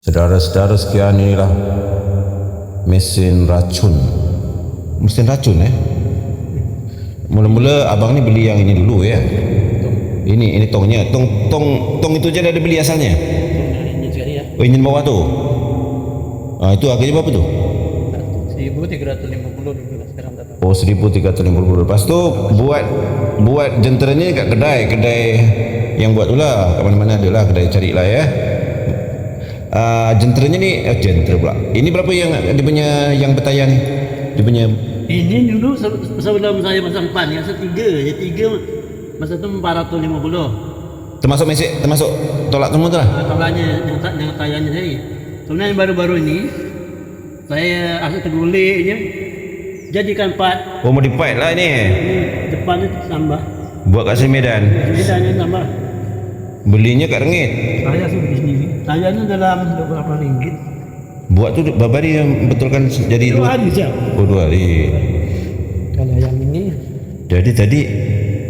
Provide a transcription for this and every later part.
Saudara-saudara sekian, inilah mesin racun. Mesin racun Mula-mula abang ni beli yang ini dulu ya. Ini tongnya. Tong itu je dah ada beli asalnya. Oh, enjin bawah tu. Itu harganya berapa tu? 1,350 dulu sekarang datang. Oh, 1,350. Lepas tu buat jenteranya kat kedai yang buat tu lah. Kat mana-mana ada lah kedai, carilah ya. Jenteranya ni jenter pula. Ini berapa yang dia punya yang bertayar ni? Dia punya Ini dulu sebelum saya pasang pan yang tiga masa tu 450. termasuk tolak semua tu lah. Tolaknya yang tayarnya tadi. Sebenarnya baru-baru ini saya asal terguliknya jadikan part. Oh, modified lah ini. Ini depannya tambah. Buat kat Medan. Bedanya tambah. Belinya kat Rengit. Saya sudah di sini. Tayarnya dalam beberapa ringgit. Buat tu berapa hari yang betulkan jadi 2 hari siap. Oh, 2 hari. Kalau yang ini Jadi tadi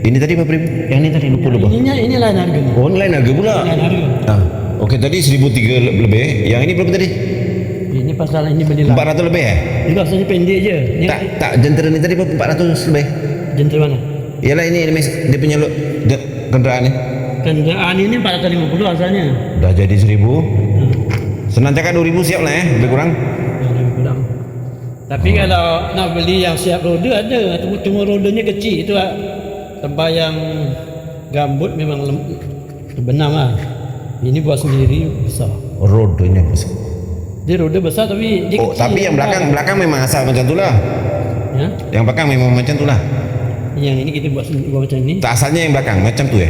ini tadi berapa ribu? Yang ni tadi lupa. ini lain harganya. Oh, lain harga pula. Lain harga. Okey, tadi 1,300 lebih. Yang ini berapa tadi? Ini pasal ini beli lah. 400 lebih Juga saja pendek je. Ini Tak jentera ni tadi berapa? 400 lebih. jentera mana? Yalah ini dia punya kenderaan ni. Kenderaan ini 450 asalnya. Dah jadi 1,000. Senang cakap 2,000 siap lah lebih kurang. Ya, lebih kurang. Tapi kalau nak beli yang siap roda ada, cuma rodanya kecil itu tempat yang gambut memang benang lah. Ini buat sendiri besar. Rodanya besar. Dia roda besar tapi dia kecil. Tapi yang belakang memang asal macam tu lah. Ya? Yang belakang memang macam tu lah. Yang ini kita buat macam ini. Tak, asalnya yang belakang macam tu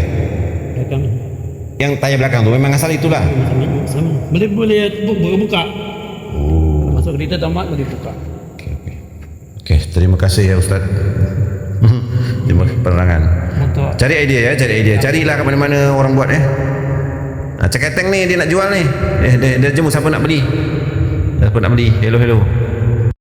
Belakang Yang tayar belakang tu memang asal itulah. sama. Boleh buka. Oh. Masuk kereta tamat boleh buka. Okey, terima kasih ya Ustaz. Terima kasih penerangan. Motor. Cari idea. Carilah kat mana-mana orang buat Caketeng ni dia nak jual ni. Dia jemput siapa nak beli. Hello.